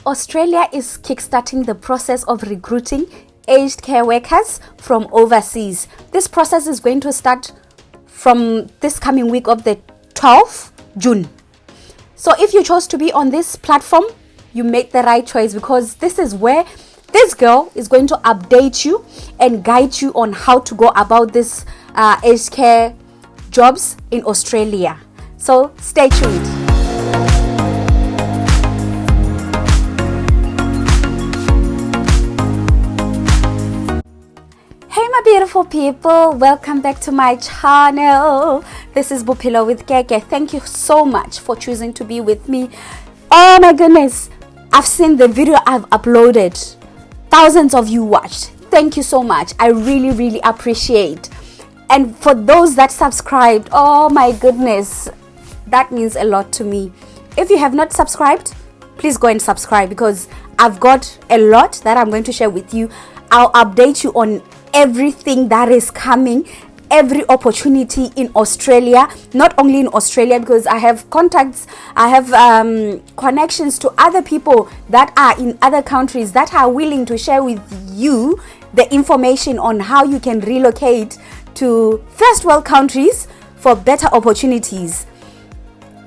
Australia is kickstarting the process of recruiting aged care workers from overseas. This process is going to start from this coming week of the 12th June. So if you chose to be on this platform, you made the right choice, because this is where this girl is going to update you and guide you on how to go about this aged care jobs in Australia. So stay tuned. Hey my beautiful people, welcome back to my channel. This is Bophelo with Keke. Thank you so much for choosing to be with me. Oh my goodness, I've seen the video I've uploaded. Thousands of you watched. Thank you so much. I really appreciate. And for those that subscribed, oh my goodness, that means a lot to me. If you have not subscribed, please go and subscribe, because I've got a lot that I'm going to share with you. I'll update you on everything that is coming, every opportunity in Australia, not only in Australia, because I have contacts, I have connections to other people that are in other countries that are willing to share with you the information on how you can relocate to first world countries for better opportunities.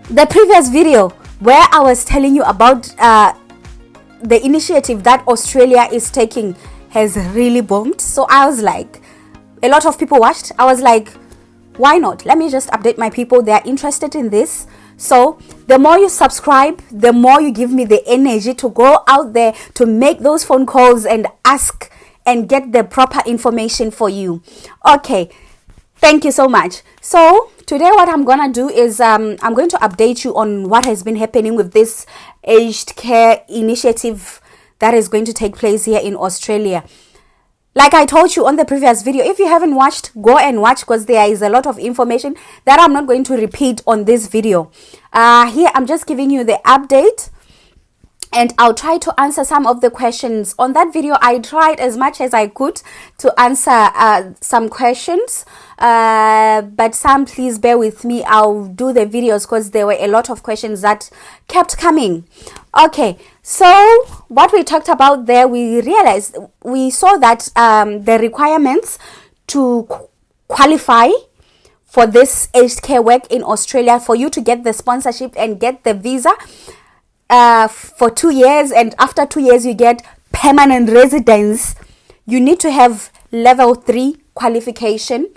The previous video where I was telling you about the initiative that Australia is taking has really boomed. So I was like, a lot of people watched. I was like, why not? Let me just update my people. They are interested in this. So the more you subscribe, the more you give me the energy to go out there to make those phone calls and ask and get the proper information for you. Okay, thank you so much. So today what I'm gonna do is I'm going to update you on what has been happening with this aged care initiative that is going to take place here in Australia. Like I told you on the previous video, if you haven't watched, go and watch, because there is a lot of information that I'm not going to repeat on this video. Here I'm just giving you the update, and I'll try to answer some of the questions. On that video, I tried as much as I could to answer some questions, but some, please bear with me. I'll do the videos because there were a lot of questions that kept coming. Okay, so what we talked about there, we saw that the requirements to qualify for this aged care work in Australia, for you to get the sponsorship and get the visa for 2 years, and after 2 years you get permanent residence, you need to have level 3 qualification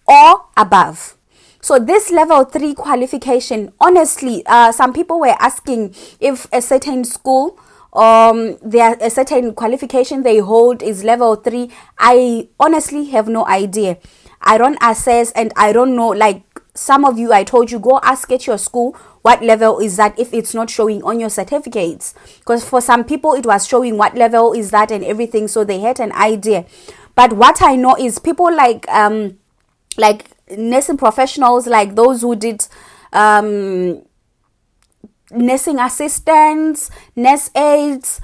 or above. So this level 3 qualification, honestly, some people were asking if a certain school, there a certain qualification they hold is level 3. I honestly have no idea. I don't assess, and I don't know. Like some of you, I told you, go ask at your school what level is that if it's not showing on your certificates, because for some people it was showing what level is that and everything, so they had an idea. But what I know is people like nursing professionals, like those who did nursing assistants, nurse aides,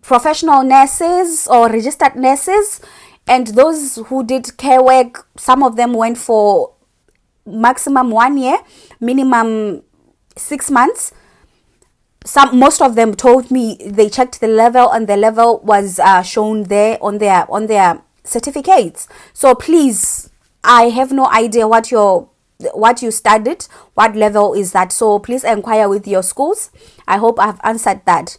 professional nurses or registered nurses, and those who did care work. Some of them went for maximum 1 year, minimum 6 months. Most of them told me they checked the level, and the level was shown there on their certificates. So please, I have no idea what you studied, what level is that. So please inquire with your schools. I hope I've answered that.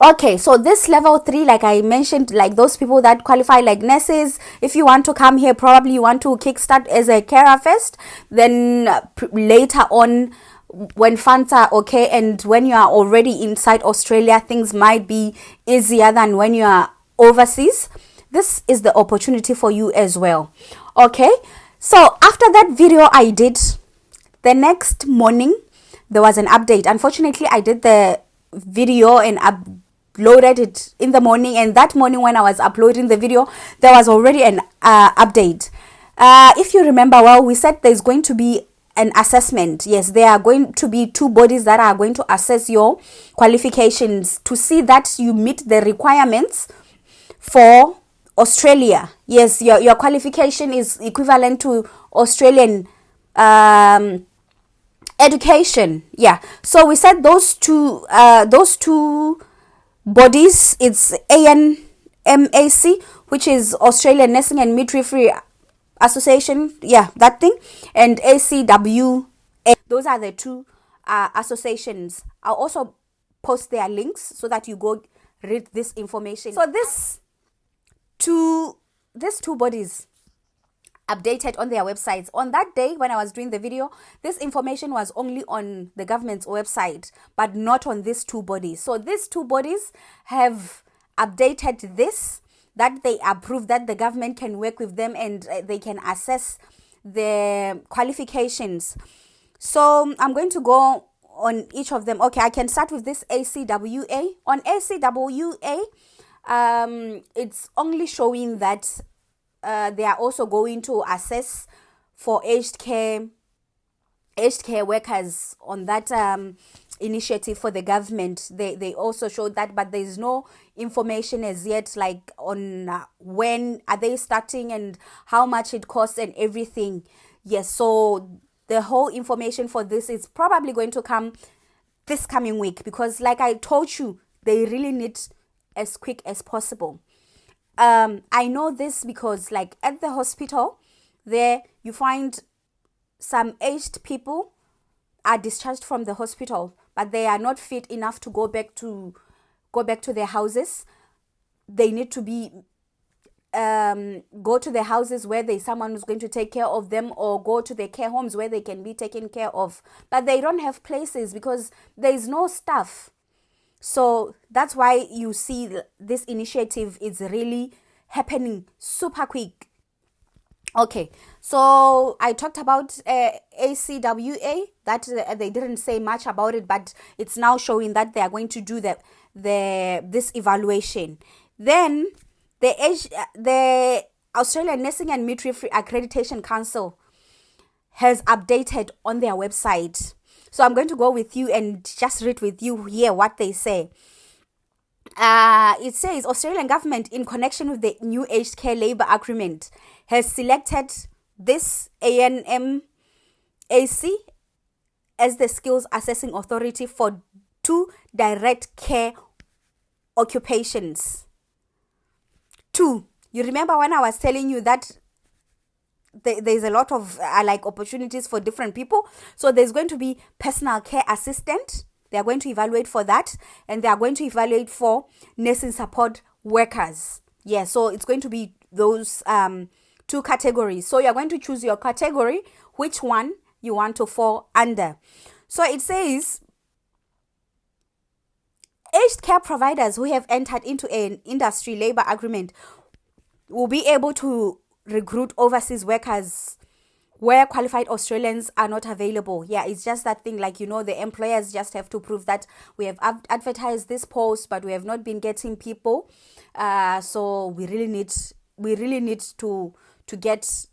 Okay, so this level 3, like I mentioned, like those people that qualify, like nurses, if you want to come here, probably you want to kickstart as a carer first, then later on, when funds are okay and when you are already inside Australia, things might be easier than when you are overseas. This is the opportunity for you as well. Okay, so after that video I did, the next morning there was an update. Unfortunately, I did the video and uploaded it in the morning, and that morning when I was uploading the video, there was already an update. If you remember well, we said there's going to be an assessment. Yes, there are going to be 2 bodies that are going to assess your qualifications to see that you meet the requirements for Australia. Yes, your qualification is equivalent to Australian education. Yeah, so we said those two bodies. It's ANMAC, which is Australian Nursing and Midwifery Association. Yeah, that thing. And ACWA. Those are the two associations. I'll also post their links so that you go read this information. So these two bodies updated on their websites. On that day when I was doing the video, this information was only on the government's website, but not on these two bodies. So these two bodies have updated this, that they approve that the government can work with them and they can assess the qualifications. So I'm going to go on each of them. Okay, I can start with this ACWA. On ACWA, it's only showing that they are also going to assess for aged care workers on that initiative for the government. They also showed that, but there is no information as yet, like on when are they starting and how much it costs and everything. Yes, so the whole information for this is probably going to come this coming week, because like I told you, they really need as quick as possible. I know this because like at the hospital there, you find some aged people are discharged from the hospital, but they are not fit enough to go back to their houses. They need to be go to the houses where there's someone who's going to take care of them, or go to the care homes where they can be taken care of, but they don't have places because there is no staff. So that's why you see this initiative is really happening super quick. Okay, so I talked about ACWA, that they didn't say much about it, but it's now showing that they are going to do this evaluation. Then the Australian Nursing and Midwifery Accreditation Council has updated on their website. So I'm going to go with you and just read with you here what they say. It says Australian government, in connection with the new aged care labour agreement, has selected this ANMAC as the skills assessing authority for 2 direct care occupations. 2. You remember when I was telling you that there's a lot of like opportunities for different people? So there's going to be personal care assistant. They are going to evaluate for that, and they are going to evaluate for nursing support workers. Yeah, so it's going to be those 2 categories. So you're going to choose your category, which one you want to fall under. So it says aged care providers who have entered into an industry labor agreement will be able to recruit overseas workers where qualified Australians are not available. Yeah, it's just that thing, like, the employers just have to prove that we have advertised this post, but we have not been getting people. So we really need to get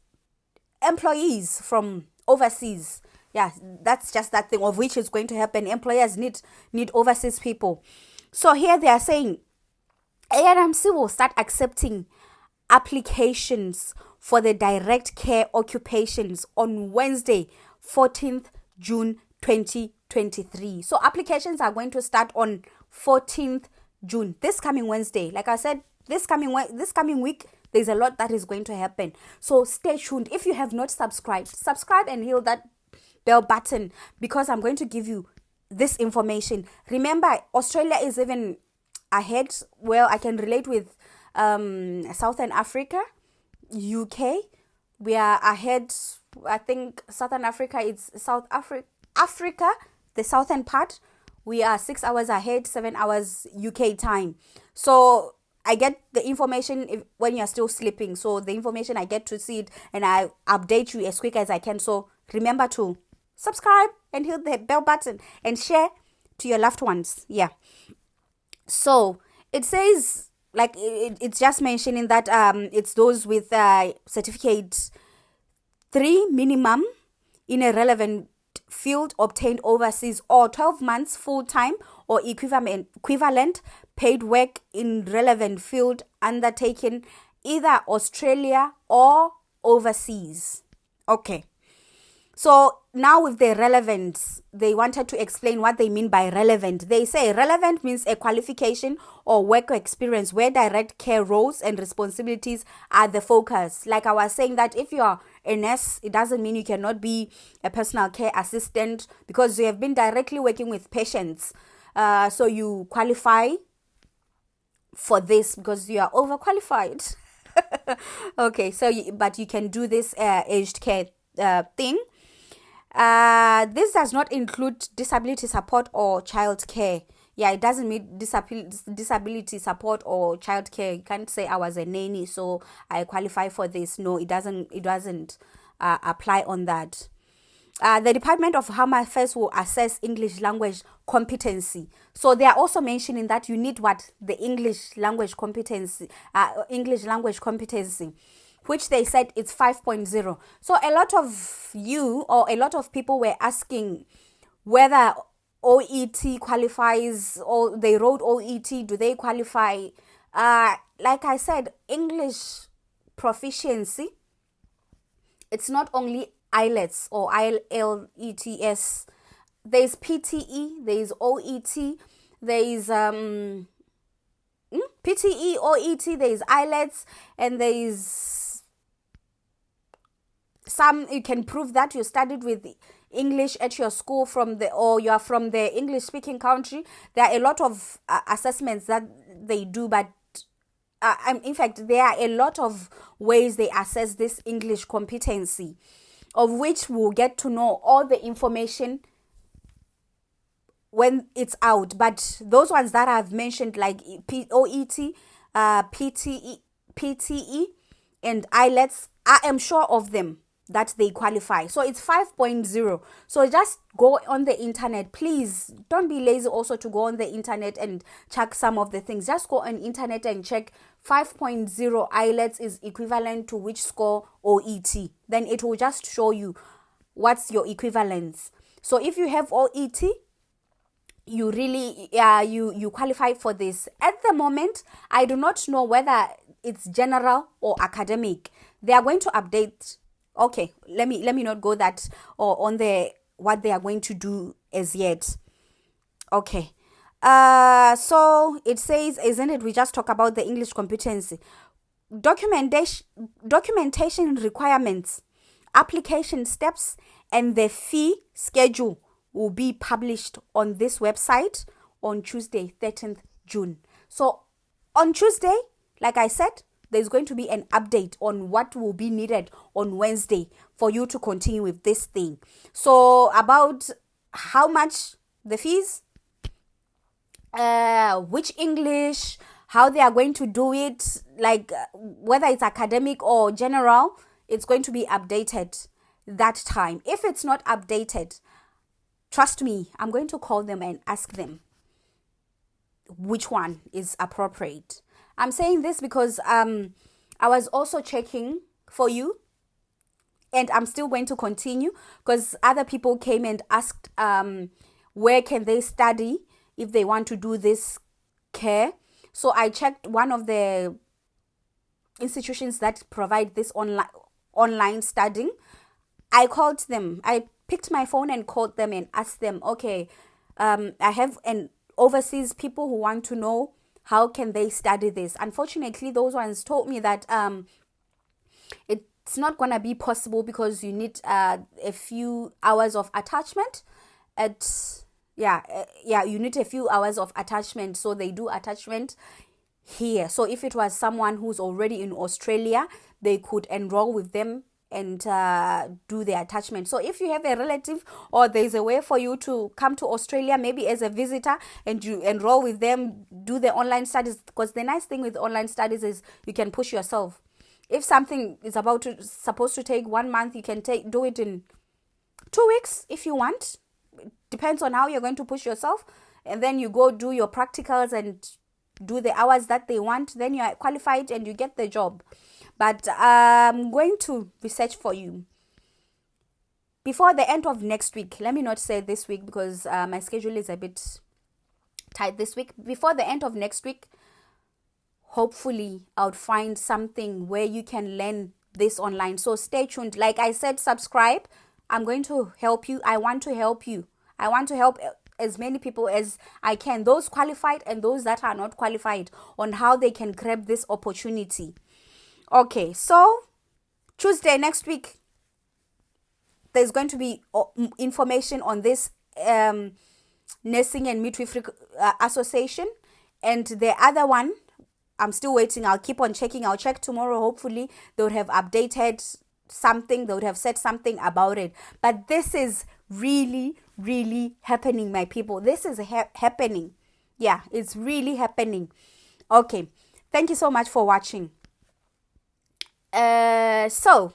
employees from overseas. Yeah, that's just that thing, of which is going to happen. Employers need overseas people. So here they are saying ANMC will start accepting applications for the direct care occupations on Wednesday, 14th June 2023. So applications are going to start on 14th June, this coming Wednesday. Like I said, this coming week, there's a lot that is going to happen. So stay tuned. If you have not subscribed, subscribe and hit that bell button, because I'm going to give you this information. Remember, Australia is even ahead. Well, I can relate with Southern Africa, UK. We are ahead. I think Southern Africa is South Africa, the southern part. We are 6 hours ahead, 7 hours UK time. So I get the information when you're still sleeping. So the information, I get to see it, and I update you as quick as I can. So remember to subscribe and hit the bell button and share to your loved ones. Yeah. So it says, like, it's just mentioning that it's those with certificate 3 minimum in a relevant field obtained overseas, or 12 months full-time or equivalent paid work in relevant field undertaken either Australia or overseas. Okay. So now with the relevant, they wanted to explain what they mean by relevant. They say relevant means a qualification or work experience where direct care roles and responsibilities are the focus. Like I was saying, that if you are a nurse, it doesn't mean you cannot be a personal care assistant, because you have been directly working with patients. So you qualify for this because you are overqualified. Okay, so but you can do this aged care thing. This does not include disability support or child care. Yeah, it doesn't mean disability support or child care. You can't say I was a nanny, so I qualify for this. No, it doesn't. It doesn't apply on that. The Department of Home Affairs will assess English language competency. So they are also mentioning that you need what? The English language competency, which they said it's 5.0. So a lot of you, or a lot of people, were asking whether OET qualifies, or they wrote OET, do they qualify? Like I said, English proficiency, it's not only IELTS or IELTS. There's PTE, there's OET, there's PTE, OET, there's IELTS, and there's some you can prove that you studied with English at your school or you are from the English speaking country. There are a lot of assessments that they do, but in fact, there are a lot of ways they assess this English competency, of which we'll get to know all the information when it's out. But those ones that I've mentioned, like OET, PTE, and IELTS, I am sure of them that they qualify. So it's 5.0. So just go on the internet. Please don't be lazy also to go on the internet and check some of the things. Just go on internet and check 5.0 IELTS is equivalent to which score OET. Then it will just show you what's your equivalence. So if you have OET, you really you qualify for this. At the moment, I do not know whether it's general or academic. They are going to update. Okay, let me not go that or on the what they are going to do as yet. Okay. So it says, isn't it? We just talk about the English competency. Documentation requirements, application steps, and the fee schedule will be published on this website on Tuesday, 13th June. So on Tuesday, like I said, there's going to be an update on what will be needed on Wednesday for you to continue with this thing. So about how much the fees, which English, how they are going to do it, like whether it's academic or general, it's going to be updated that time. If it's not updated, trust me, I'm going to call them and ask them which one is appropriate. I'm saying this because I was also checking for you, and I'm still going to continue because other people came and asked where can they study if they want to do this care. So I checked one of the institutions that provide this online studying. I called them. I picked my phone and called them and asked them, okay, I have an overseas people who want to know how can they study this. Unfortunately, those ones told me that it's not going to be possible because you need a few hours of attachment. You need a few hours of attachment. So they do attachment here. So if it was someone who's already in Australia, they could enroll with them and do the attachment. So if you have a relative or there's a way for you to come to Australia, maybe as a visitor, and you enroll with them, do the online studies, because the nice thing with online studies is you can push yourself. If something is supposed to take 1 month, you can do it in 2 weeks if you want. It depends on how you're going to push yourself, and then you go do your practicals and do the hours that they want. Then you are qualified and you get the job. But I'm going to research for you before the end of next week. Let me not say this week because my schedule is a bit tight this week. Before the end of next week, hopefully I'll find something where you can learn this online. So stay tuned. Like I said, subscribe. I'm going to help you. I want to help you. I want to help as many people as I can, those qualified and those that are not qualified, on how they can grab this opportunity. Okay, so Tuesday next week, there's going to be information on this Nursing and Midwifery Association. And the other one, I'm still waiting. I'll keep on checking. I'll check tomorrow. Hopefully, they would have updated something. They would have said something about it. But this is really, really happening, my people. This is happening. Yeah, it's really happening. Okay. Thank you so much for watching. So,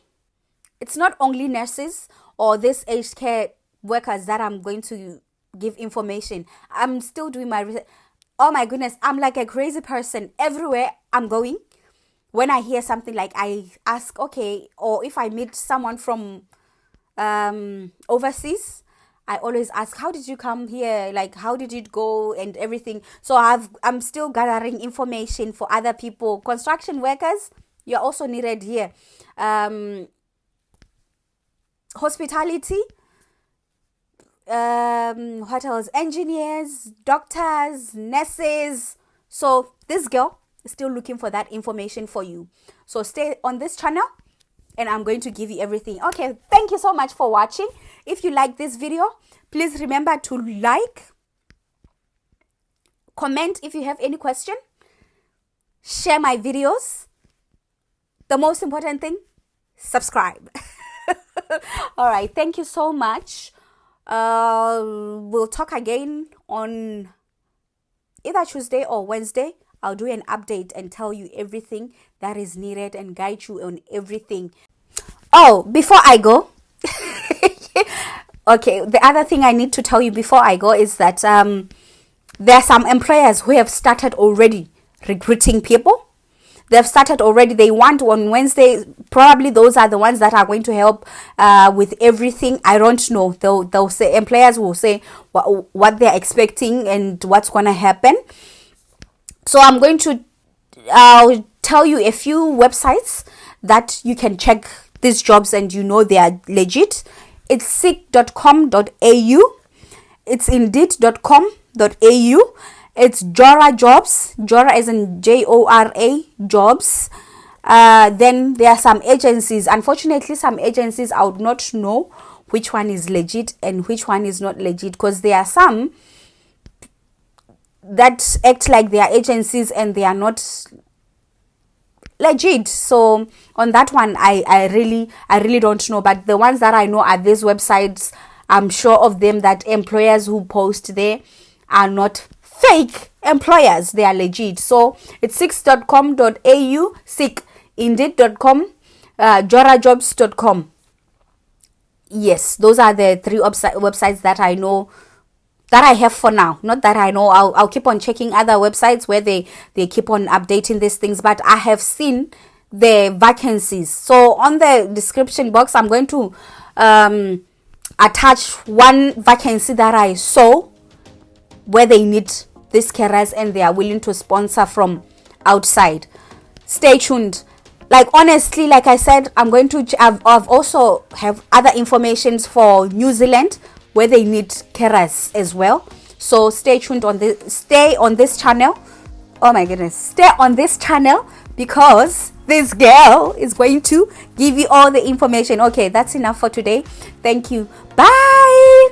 it's not only nurses or this aged care workers that I'm going to give information. I'm still doing my research. Oh my goodness, I'm like a crazy person. Everywhere I'm going, when I hear something, like I ask, okay, or if I meet someone from overseas, I always ask, how did you come here? Like, how did it go and everything? So I'm still gathering information for other people. Construction workers, you're also needed here. Hospitality, what else? Engineers, doctors, nurses. So this girl is still looking for that information for you. So stay on this channel and I'm going to give you everything. Okay, thank you so much for watching. If you like this video, please remember to like, comment if you have any question, share my videos. The most important thing, subscribe. All right, thank you so much. We'll talk again on either Tuesday or Wednesday. I'll do an update and tell you everything that is needed and guide you on everything. Oh, before I go, okay, the other thing I need to tell you before I go is that there are some employers who have started already recruiting people. They've started already. They want on Wednesday. Probably those are the ones that are going to help with everything. I don't know. They'll say, employers will say what they're expecting and what's going to happen. So I'm going to tell you a few websites that you can check these jobs and you know they are legit. It's seek.com.au. It's indeed.com.au. It's Jora Jobs. Jora is in Jora Jobs. Then there are some agencies. Unfortunately, some agencies I would not know which one is legit and which one is not legit, because there are some that act like they are agencies and they are not legit. So on that one, I really don't know. But the ones that I know are these websites. I'm sure of them that employers who post there are not fake employers, they are legit. So it's seek.com.au, seek, indeed.com, jorajobs.com. Yes, those are the three websites that I know, that I have for now. Not that I know, I'll keep on checking other websites where they keep on updating these things, but I have seen the vacancies. So on the description box, I'm going to attach one vacancy that I saw where they need these carers and they are willing to sponsor from outside. Stay tuned. Like, honestly, like I said, I'm going to I've also have other informations for New Zealand where they need carers as well. So stay tuned on this, stay on this channel. Oh my goodness, stay on this channel, because this girl is going to give you all the information. Okay, that's enough for today. Thank you. Bye.